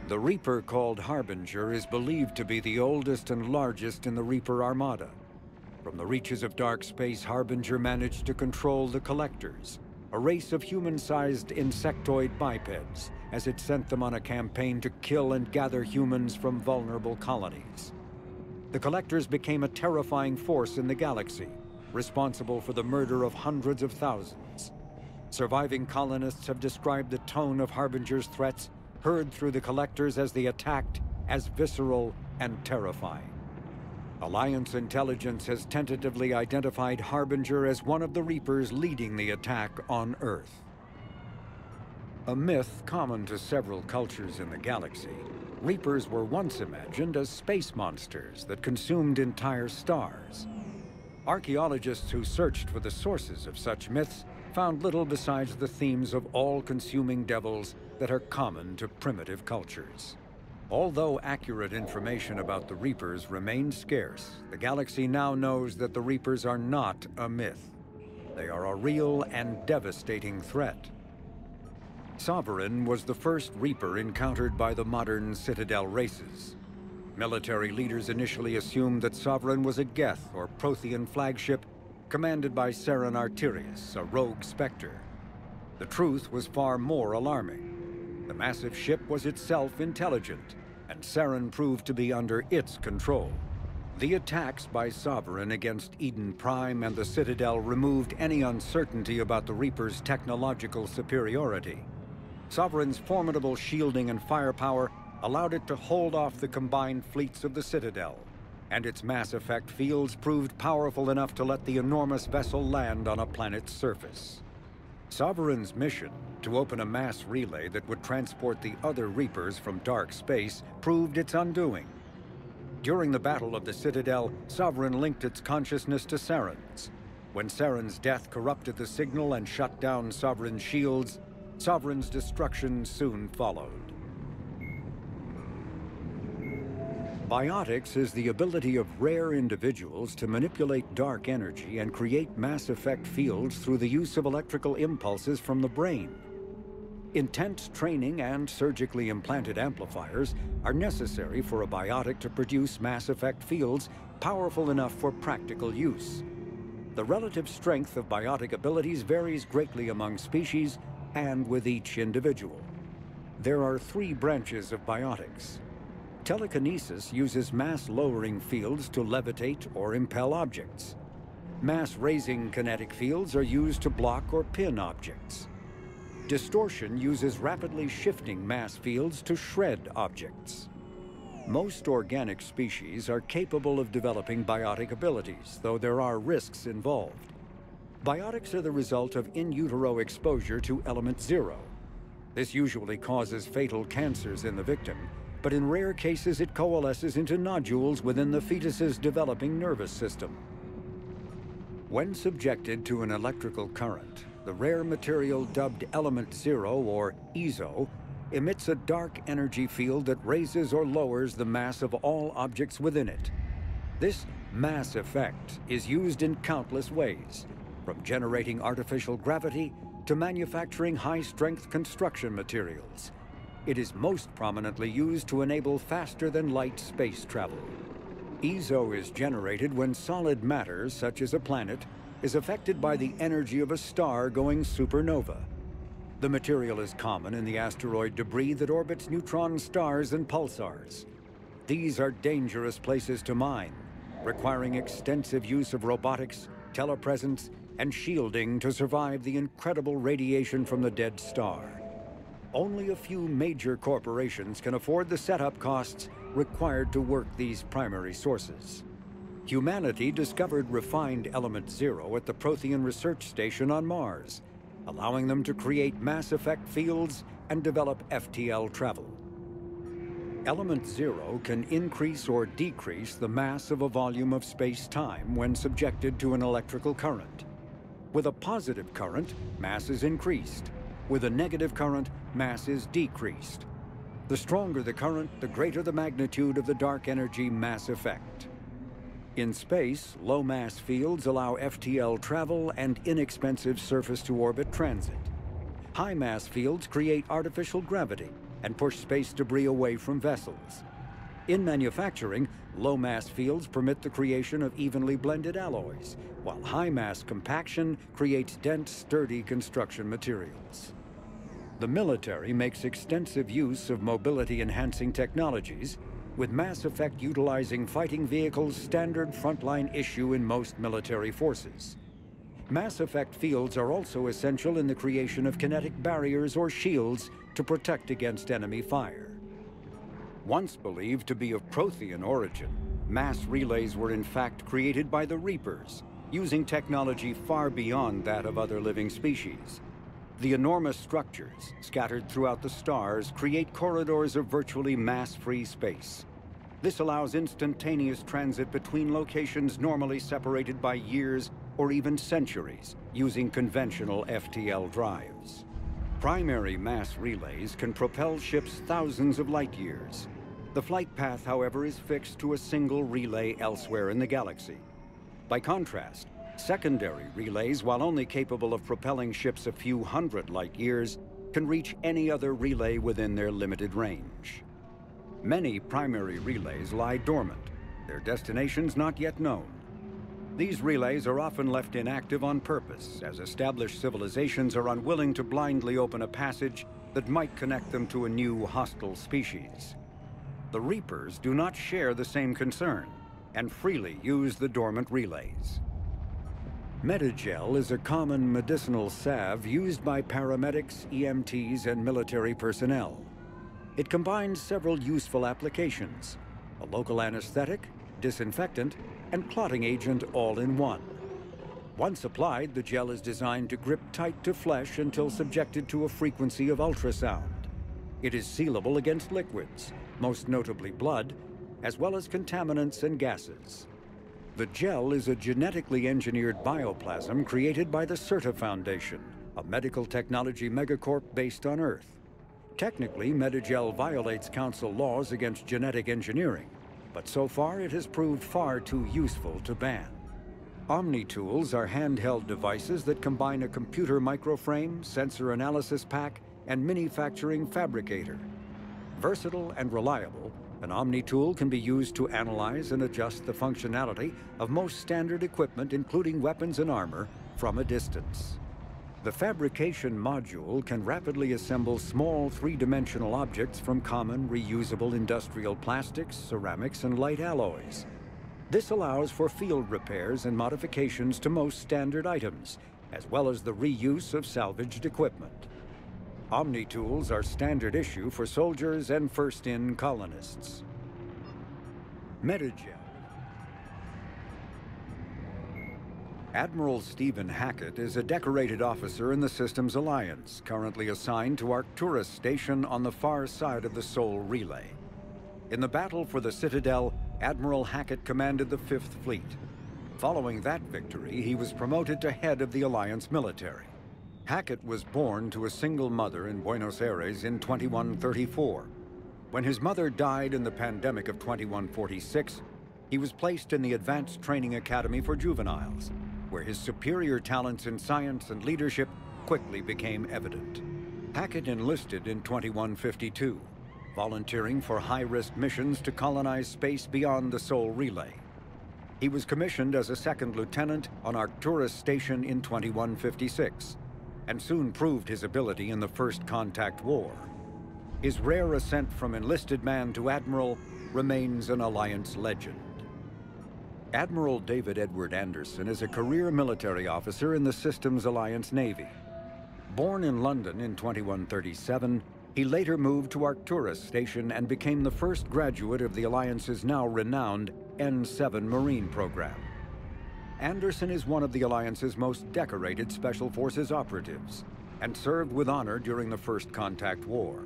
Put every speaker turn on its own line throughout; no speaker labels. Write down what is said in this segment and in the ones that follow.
The Reaper called Harbinger is believed to be the oldest and largest in the Reaper Armada. From the reaches of dark space, Harbinger managed to control the Collectors, a race of human-sized insectoid bipeds, as it sent them on a campaign to kill and gather humans from vulnerable colonies. The Collectors became a terrifying force in the galaxy, responsible for the murder of hundreds of thousands. Surviving colonists have described the tone of Harbinger's threats heard through the Collectors as they attacked as visceral and terrifying. Alliance intelligence has tentatively identified Harbinger as one of the Reapers leading the attack on Earth. A myth common to several cultures in the galaxy, Reapers were once imagined as space monsters that consumed entire stars. Archaeologists who searched for the sources of such myths found little besides the themes of all-consuming devils that are common to primitive cultures. Although accurate information about the Reapers remains scarce, the galaxy now knows that the Reapers are not a myth. They are a real and devastating threat. Sovereign was the first Reaper encountered by the modern Citadel races. Military leaders initially assumed that Sovereign was a Geth or Prothean flagship commanded by Saren Arterius, a rogue Spectre. The truth was far more alarming. The massive ship was itself intelligent, and Saren proved to be under its control. The attacks by Sovereign against Eden Prime and the Citadel removed any uncertainty about the Reaper's technological superiority. Sovereign's formidable shielding and firepower allowed it to hold off the combined fleets of the Citadel, and its mass effect fields proved powerful enough to let the enormous vessel land on a planet's surface. Sovereign's mission, to open a mass relay that would transport the other Reapers from dark space, proved its undoing. During the Battle of the Citadel, Sovereign linked its consciousness to Saren's. When Saren's death corrupted the signal and shut down Sovereign's shields, Sovereign's destruction soon followed. Biotics is the ability of rare individuals to manipulate dark energy and create mass effect fields through the use of electrical impulses from the brain. Intense training and surgically implanted amplifiers are necessary for a biotic to produce mass effect fields powerful enough for practical use. The relative strength of biotic abilities varies greatly among species and with each individual. There are 3 branches of biotics. Telekinesis uses mass-lowering fields to levitate or impel objects. Mass-raising kinetic fields are used to block or pin objects. Distortion uses rapidly shifting mass fields to shred objects. Most organic species are capable of developing biotic abilities, though there are risks involved. Biotics are the result of in utero exposure to element 0. This usually causes fatal cancers in the victim, but in rare cases it coalesces into nodules within the fetus's developing nervous system. When subjected to an electrical current, the rare material dubbed element 0, or ESO, emits a dark energy field that raises or lowers the mass of all objects within it. This mass effect is used in countless ways, from generating artificial gravity to manufacturing high-strength construction materials. It is most prominently used to enable faster-than-light space travel. ESO is generated when solid matter, such as a planet, is affected by the energy of a star going supernova. The material is common in the asteroid debris that orbits neutron stars and pulsars. These are dangerous places to mine, requiring extensive use of robotics, telepresence, and shielding to survive the incredible radiation from the dead star. Only a few major corporations can afford the setup costs required to work these primary sources. Humanity discovered refined element 0 at the Prothean Research Station on Mars, allowing them to create mass effect fields and develop FTL travel. Element 0 can increase or decrease the mass of a volume of space-time when subjected to an electrical current. With a positive current, mass is increased. With a negative current, mass is decreased. The stronger the current, the greater the magnitude of the dark energy mass effect. In space, low-mass fields allow FTL travel and inexpensive surface-to-orbit transit. High-mass fields create artificial gravity and push space debris away from vessels. In manufacturing, low-mass fields permit the creation of evenly blended alloys, while high-mass compaction creates dense, sturdy construction materials. The military makes extensive use of mobility-enhancing technologies, with mass effect utilizing fighting vehicles standard frontline issue in most military forces. Mass effect fields are also essential in the creation of kinetic barriers or shields to protect against enemy fire. Once believed to be of Prothean origin, mass relays were in fact created by the Reapers, using technology far beyond that of other living species. The enormous structures, scattered throughout the stars, create corridors of virtually mass-free space. This allows instantaneous transit between locations normally separated by years or even centuries, using conventional FTL drives. Primary mass relays can propel ships thousands of light years. The flight path, however, is fixed to a single relay elsewhere in the galaxy. By contrast, secondary relays, while only capable of propelling ships a few hundred light years, can reach any other relay within their limited range. Many primary relays lie dormant, their destinations not yet known. These relays are often left inactive on purpose, as established civilizations are unwilling to blindly open a passage that might connect them to a new hostile species. The Reapers do not share the same concern, and freely use the dormant relays. Metagel is a common medicinal salve used by paramedics, EMTs, and military personnel. It combines several useful applications: a local anesthetic, disinfectant, and clotting agent all in one. Once applied, the gel is designed to grip tight to flesh until subjected to a frequency of ultrasound. It is sealable against liquids, most notably blood, as well as contaminants and gases. The gel is a genetically engineered bioplasm created by the CERTA Foundation, a medical technology megacorp based on Earth. Technically, Metagel violates Council laws against genetic engineering, but so far it has proved far too useful to ban. Omni-tools are handheld devices that combine a computer microframe, sensor analysis pack, and manufacturing fabricator. Versatile and reliable, an Omni-tool can be used to analyze and adjust the functionality of most standard equipment, including weapons and armor, from a distance. The fabrication module can rapidly assemble small three-dimensional objects from common, reusable industrial plastics, ceramics, and light alloys. This allows for field repairs and modifications to most standard items, as well as the reuse of salvaged equipment. Omni-tools are standard issue for soldiers and first-in colonists. Metagel. Admiral Stephen Hackett is a decorated officer in the Systems Alliance, currently assigned to Arcturus Station on the far side of the Sol Relay. In the battle for the Citadel, Admiral Hackett commanded the 5th Fleet. Following that victory, he was promoted to head of the Alliance military. Hackett was born to a single mother in Buenos Aires in 2134. When his mother died in the pandemic of 2146, he was placed in the Advanced Training Academy for Juveniles, where his superior talents in science and leadership quickly became evident. Hackett enlisted in 2152, volunteering for high-risk missions to colonize space beyond the Sol Relay. He was commissioned as a 2nd lieutenant on Arcturus Station in 2156, and soon proved his ability in the First Contact War. His rare ascent from enlisted man to admiral remains an Alliance legend. Admiral David Edward Anderson is a career military officer in the Systems Alliance Navy. Born in London in 2137, he later moved to Arcturus Station and became the first graduate of the Alliance's now renowned N7 Marine program. Anderson is one of the Alliance's most decorated Special Forces operatives, and served with honor during the First Contact War.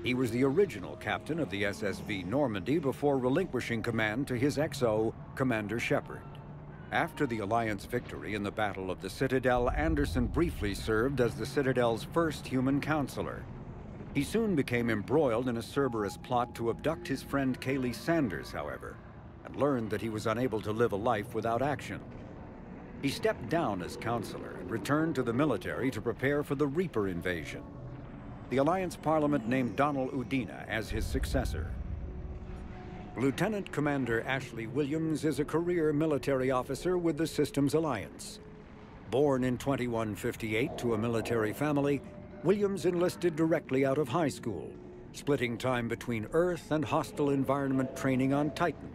He was the original captain of the SSV Normandy before relinquishing command to his XO, Commander Shepard. After the Alliance victory in the Battle of the Citadel, Anderson briefly served as the Citadel's first human counselor. He soon became embroiled in a Cerberus plot to abduct his friend Kaylee Sanders, however, and learned that he was unable to live a life without action. He stepped down as counselor and returned to the military to prepare for the Reaper invasion. The Alliance Parliament named Donald Udina as his successor. Lieutenant Commander Ashley Williams is a career military officer with the Systems Alliance. Born in 2158 to a military family, Williams enlisted directly out of high school, splitting time between Earth and hostile environment training on Titan.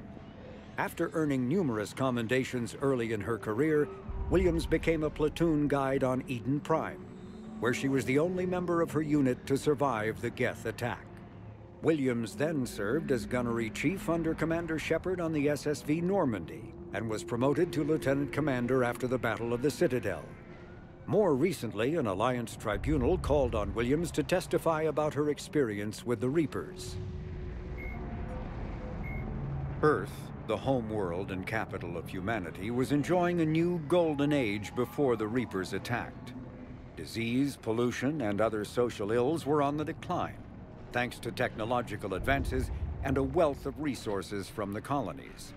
After earning numerous commendations early in her career, Williams became a platoon guide on Eden Prime, where she was the only member of her unit to survive the Geth attack. Williams then served as gunnery chief under Commander Shepard on the SSV Normandy, and was promoted to lieutenant commander after the Battle of the Citadel. More recently, an Alliance tribunal called on Williams to testify about her experience with the Reapers. Earth, the home world and capital of humanity, was enjoying a new golden age before the Reapers attacked. Disease, pollution, and other social ills were on the decline, thanks to technological advances and a wealth of resources from the colonies.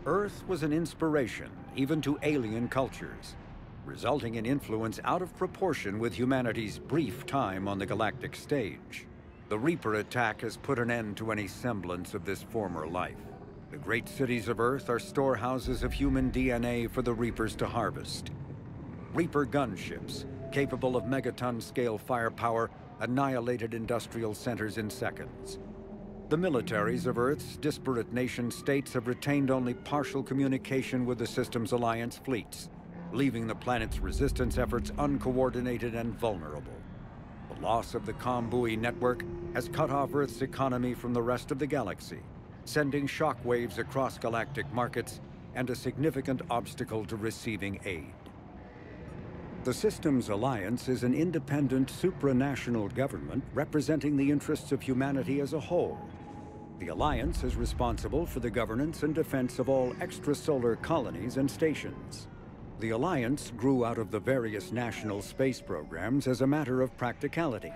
Earth was an inspiration even to alien cultures, resulting in influence out of proportion with humanity's brief time on the galactic stage. The Reaper attack has put an end to any semblance of this former life. The great cities of Earth are storehouses of human DNA for the Reapers to harvest. Reaper gunships, capable of megaton-scale firepower, annihilated industrial centers in seconds. The militaries of Earth's disparate nation-states have retained only partial communication with the Systems Alliance fleets, leaving the planet's resistance efforts uncoordinated and vulnerable. The loss of the comm buoy network has cut off Earth's economy from the rest of the galaxy, sending shockwaves across galactic markets and a significant obstacle to receiving aid. The Systems Alliance is an independent supranational government representing the interests of humanity as a whole. The Alliance is responsible for the governance and defense of all extrasolar colonies and stations. The Alliance grew out of the various national space programs as a matter of practicality.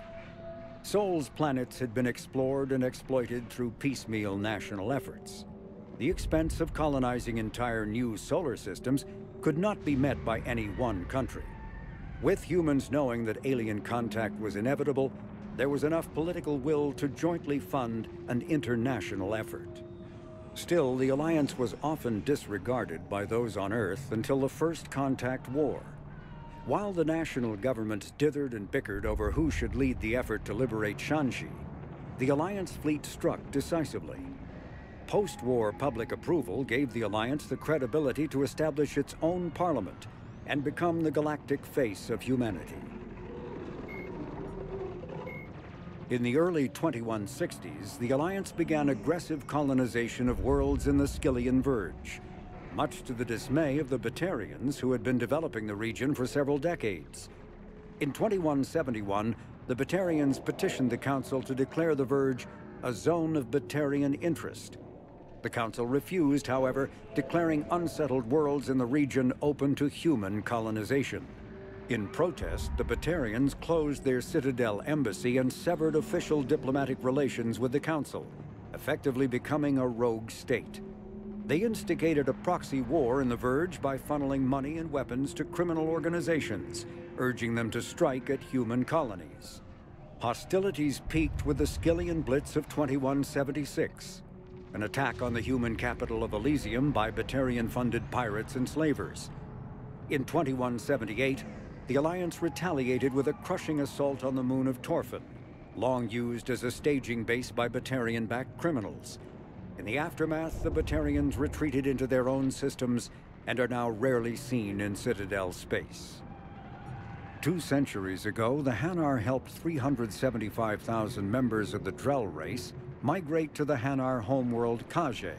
Sol's planets had been explored and exploited through piecemeal national efforts. The expense of colonizing entire new solar systems could not be met by any one country. With humans knowing that alien contact was inevitable, there was enough political will to jointly fund an international effort. Still, the Alliance was often disregarded by those on Earth until the First Contact War. While the national governments dithered and bickered over who should lead the effort to liberate Shanxi, the Alliance fleet struck decisively. Post-war public approval gave the Alliance the credibility to establish its own parliament and become the galactic face of humanity. In the early 2160s, the Alliance began aggressive colonization of worlds in the Skyllian Verge, much to the dismay of the Batarians who had been developing the region for several decades. In 2171, the Batarians petitioned the Council to declare the Verge a zone of Batarian interest. The Council refused, however, declaring unsettled worlds in the region open to human colonization. In protest, the Batarians closed their Citadel embassy and severed official diplomatic relations with the Council, effectively becoming a rogue state. They instigated a proxy war in the Verge by funneling money and weapons to criminal organizations, urging them to strike at human colonies. Hostilities peaked with the Skyllian Blitz of 2176, an attack on the human capital of Elysium by Batarian-funded pirates and slavers. In 2178, the Alliance retaliated with a crushing assault on the moon of Torfan, long used as a staging base by Batarian-backed criminals. In the aftermath, the Batarians retreated into their own systems and are now rarely seen in Citadel space. 2 centuries ago, the Hanar helped 375,000 members of the Drell race migrate to the Hanar homeworld Kage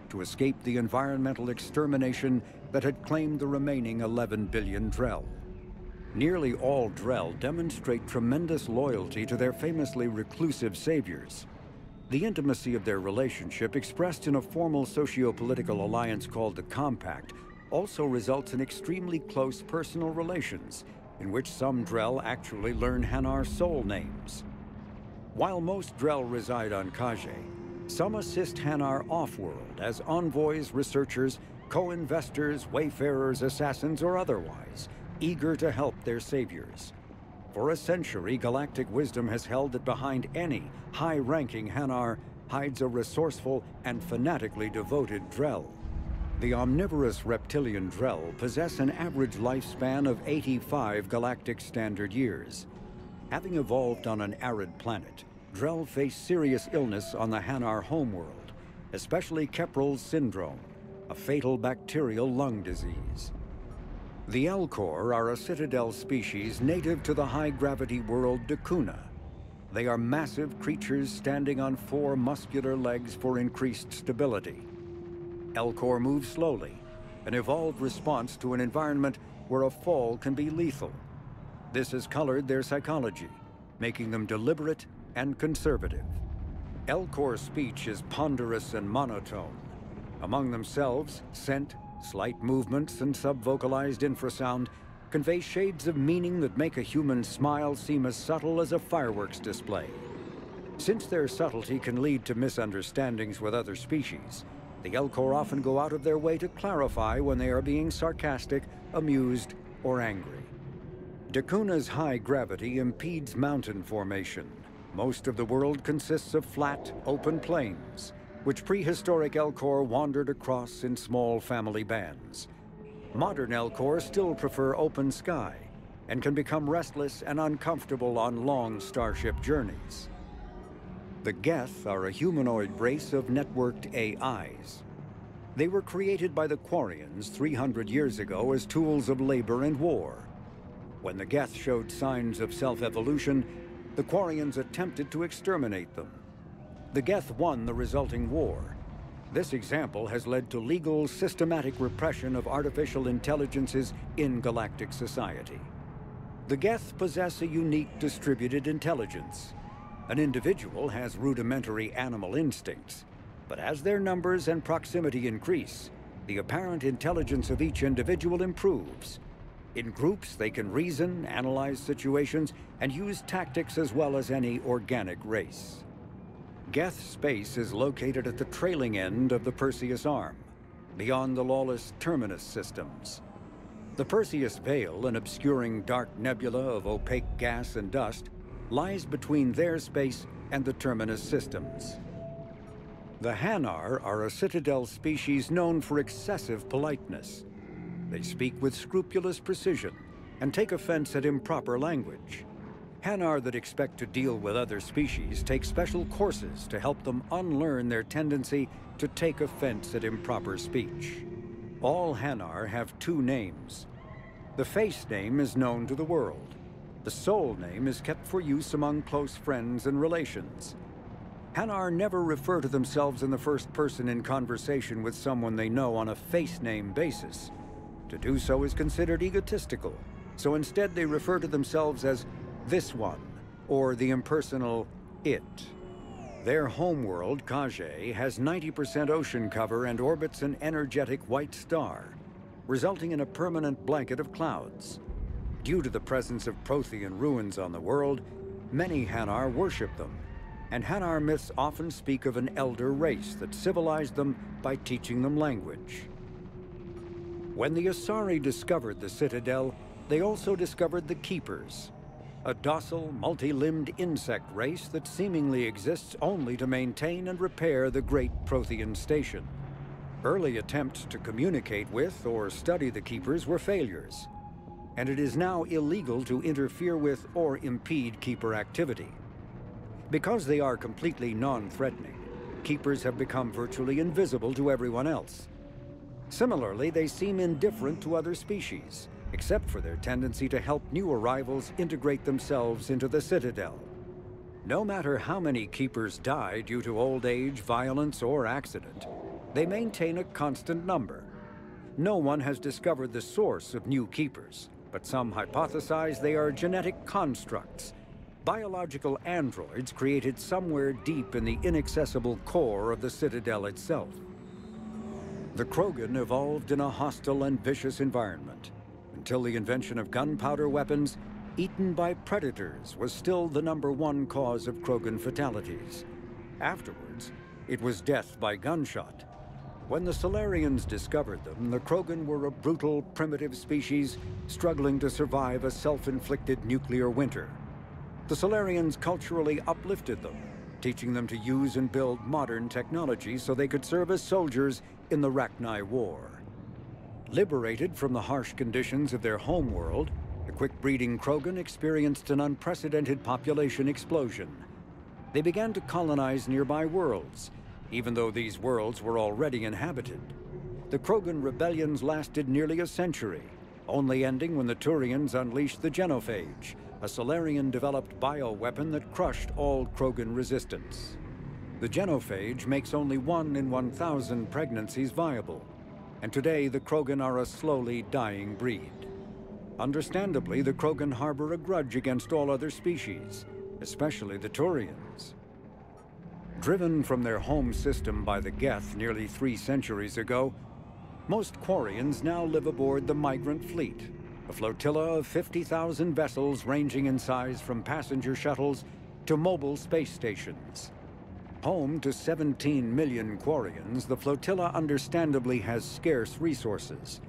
to escape the environmental extermination that had claimed the remaining 11 billion Drell. Nearly all Drell demonstrate tremendous loyalty to their famously reclusive saviors. The intimacy of their relationship, expressed in a formal socio-political alliance called the Compact, also results in extremely close personal relations, in which some Drell actually learn Hanar soul names. While most Drell reside on Kage, some assist Hanar off-world as envoys, researchers, co-investors, wayfarers, assassins, or otherwise, eager to help their saviors. For a century, galactic wisdom has held that behind any high-ranking Hanar hides a resourceful and fanatically devoted Drell. The omnivorous reptilian Drell possess an average lifespan of 85 galactic standard years. Having evolved on an arid planet, Drell face serious illness on the Hanar homeworld, especially Kepral's syndrome, a fatal bacterial lung disease. The Elcor are a citadel species native to the high-gravity world Dakuna. They are massive creatures standing on 4 muscular legs for increased stability. Elcor move slowly, an evolved response to an environment where a fall can be lethal. This has colored their psychology, making them deliberate and conservative. Elcor speech is ponderous and monotone. Among themselves, scent, slight movements, and subvocalized infrasound convey shades of meaning that make a human smile seem as subtle as a fireworks display. Since their subtlety can lead to misunderstandings with other species, the Elcor often go out of their way to clarify when they are being sarcastic, amused, or angry. Dakuna's high gravity impedes mountain formation. Most of the world consists of flat, open plains, which prehistoric Elcor wandered across in small family bands. Modern Elcor still prefer open sky and can become restless and uncomfortable on long starship journeys. The Geth are a humanoid race of networked AIs. They were created by the Quarians 300 years ago as tools of labor and war. When the Geth showed signs of self-evolution, the Quarians attempted to exterminate them. The Geth won the resulting war. This example has led to legal, systematic repression of artificial intelligences in galactic society. The Geth possess a unique distributed intelligence. An individual has rudimentary animal instincts, but as their numbers and proximity increase, the apparent intelligence of each individual improves. In groups, they can reason, analyze situations, and use tactics as well as any organic race. Geth space is located at the trailing end of the Perseus Arm, beyond the lawless Terminus systems. The Perseus Veil, an obscuring dark nebula of opaque gas and dust, lies between their space and the Terminus systems. The Hanar are a citadel species known for excessive politeness. They speak with scrupulous precision and take offense at improper language. Hanar that expect to deal with other species take special courses to help them unlearn their tendency to take offense at improper speech. All Hanar have 2 names. The face name is known to the world. The soul name is kept for use among close friends and relations. Hanar never refer to themselves in the first person in conversation with someone they know on a face name basis. To do so is considered egotistical, so instead they refer to themselves as this one, or the impersonal it. Their homeworld, Kage, has 90% ocean cover and orbits an energetic white star, resulting in a permanent blanket of clouds. Due to the presence of Prothean ruins on the world, many Hanar worship them, and Hanar myths often speak of an elder race that civilized them by teaching them language. When the Asari discovered the Citadel, they also discovered the Keepers, a docile, multi-limbed insect race that seemingly exists only to maintain and repair the great Prothean station. Early attempts to communicate with or study the Keepers were failures, and it is now illegal to interfere with or impede Keeper activity. Because they are completely non-threatening, Keepers have become virtually invisible to everyone else. Similarly, they seem indifferent to other species, except for their tendency to help new arrivals integrate themselves into the Citadel. No matter how many Keepers die due to old age, violence, or accident, they maintain a constant number. No one has discovered the source of new Keepers, but some hypothesize they are genetic constructs, biological androids created somewhere deep in the inaccessible core of the Citadel itself. The Krogan evolved in a hostile and vicious environment. Until the invention of gunpowder weapons, eaten by predators was still the #1 cause of Krogan fatalities. Afterwards, it was death by gunshot. When the Solarians discovered them, the Krogan were a brutal, primitive species struggling to survive a self-inflicted nuclear winter. The Solarians culturally uplifted them, teaching them to use and build modern technology so they could serve as soldiers in the Rachni War. Liberated from the harsh conditions of their homeworld, the quick-breeding Krogan experienced an unprecedented population explosion. They began to colonize nearby worlds, even though these worlds were already inhabited. The Krogan rebellions lasted nearly a century, only ending when the Turians unleashed the Genophage, a Solarian-developed bioweapon that crushed all Krogan resistance. The Genophage makes only 1 in 1,000 pregnancies viable, and today the Krogan are a slowly dying breed. Understandably, the Krogan harbor a grudge against all other species, especially the Turians. Driven from their home system by the Geth nearly 3 centuries ago, most Quarians now live aboard the Migrant Fleet, a flotilla of 50,000 vessels ranging in size from passenger shuttles to mobile space stations. Home to 17 million Quarians, the flotilla understandably has scarce resources.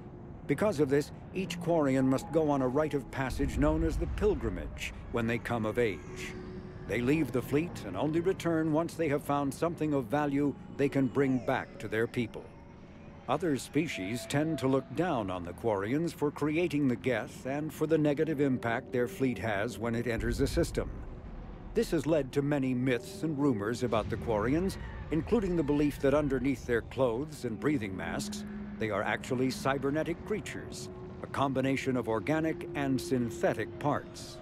Because of this, each Quarian must go on a rite of passage known as the Pilgrimage when they come of age. They leave the fleet and only return once they have found something of value they can bring back to their people. Other species tend to look down on the Quarians for creating the Geth and for the negative impact their fleet has when it enters a system. This has led to many myths and rumors about the Quarians, including the belief that underneath their clothes and breathing masks, they are actually cybernetic creatures, a combination of organic and synthetic parts.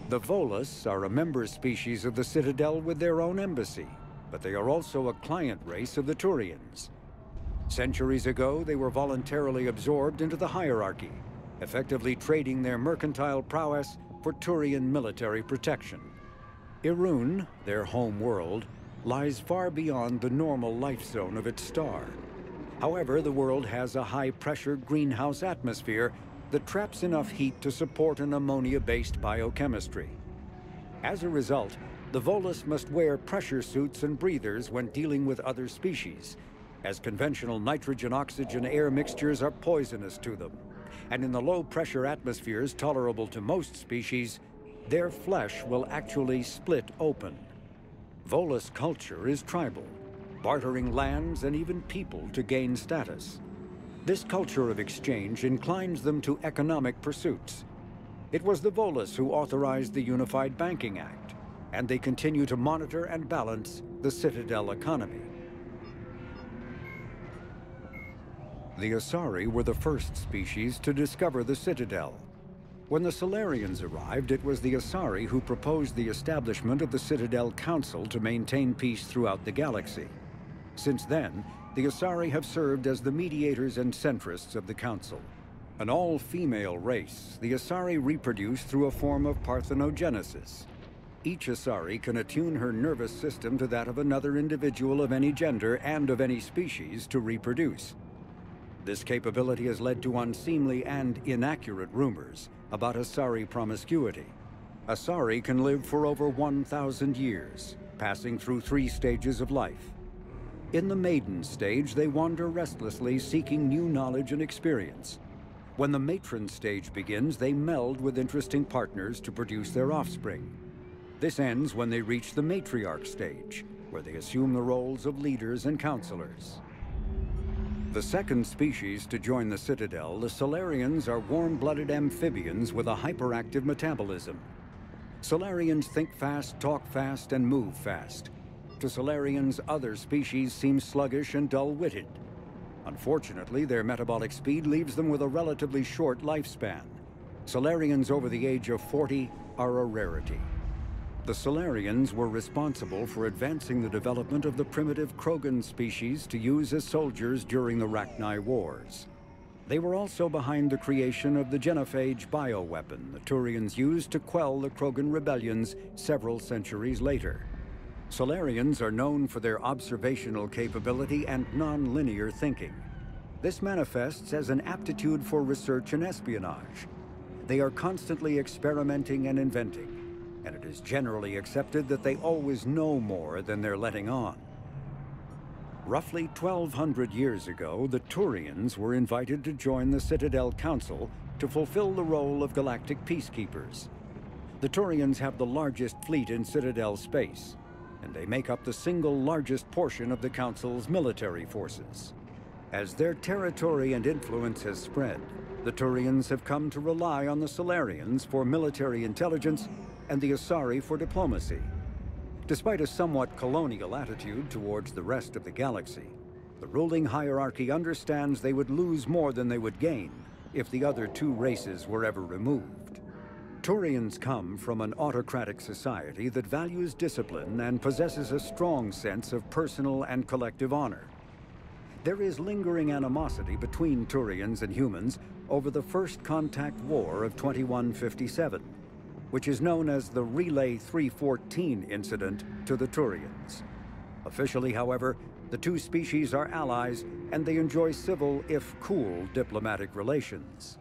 The Volus are a member species of the Citadel with their own embassy, but they are also a client race of the Turians. Centuries ago, they were voluntarily absorbed into the hierarchy, effectively trading their mercantile prowess for Turian military protection. Irun, their home world, lies far beyond the normal life zone of its star. However, the world has a high-pressure greenhouse atmosphere that traps enough heat to support an ammonia-based biochemistry. As a result, the Volus must wear pressure suits and breathers when dealing with other species, as conventional nitrogen-oxygen air mixtures are poisonous to them. And in the low-pressure atmospheres tolerable to most species, their flesh will actually split open. Volus culture is tribal, bartering lands and even people to gain status. This culture of exchange inclines them to economic pursuits. It was the Volus who authorized the Unified Banking Act, and they continue to monitor and balance the Citadel economy. The Asari were the first species to discover the Citadel. When the Solarians arrived, it was the Asari who proposed the establishment of the Citadel Council to maintain peace throughout the galaxy. Since then, the Asari have served as the mediators and centrists of the Council. An all-female race, the Asari reproduce through a form of parthenogenesis. Each Asari can attune her nervous system to that of another individual of any gender and of any species to reproduce. This capability has led to unseemly and inaccurate rumors about Asari promiscuity. Asari can live for over 1,000 years, passing through 3 stages of life. In the maiden stage, they wander restlessly, seeking new knowledge and experience. When the matron stage begins, they meld with interesting partners to produce their offspring. This ends when they reach the matriarch stage, where they assume the roles of leaders and counselors. The second species to join the Citadel, the Solarians, are warm-blooded amphibians with a hyperactive metabolism. Solarians think fast, talk fast, and move fast. To Solarians, other species seem sluggish and dull-witted. Unfortunately, their metabolic speed leaves them with a relatively short lifespan. Solarians over the age of 40 are a rarity. The Solarians were responsible for advancing the development of the primitive Krogan species to use as soldiers during the Rachni Wars. They were also behind the creation of the Genophage bioweapon the Turians used to quell the Krogan rebellions several centuries later. Solarians are known for their observational capability and non-linear thinking. This manifests as an aptitude for research and espionage. They are constantly experimenting and inventing, and it is generally accepted that they always know more than they're letting on. Roughly 1,200 years ago, the Turians were invited to join the Citadel Council to fulfill the role of galactic peacekeepers. The Turians have the largest fleet in Citadel space, and they make up the single largest portion of the Council's military forces. As their territory and influence has spread, the Turians have come to rely on the Solarians for military intelligence and the Asari for diplomacy. Despite a somewhat colonial attitude towards the rest of the galaxy, the ruling hierarchy understands they would lose more than they would gain if the other two races were ever removed. Turians come from an autocratic society that values discipline and possesses a strong sense of personal and collective honor. There is lingering animosity between Turians and humans over the First Contact War of 2157, which is known as the Relay 314 incident to the Turians. Officially, however, the two species are allies, and they enjoy civil, if cool, diplomatic relations.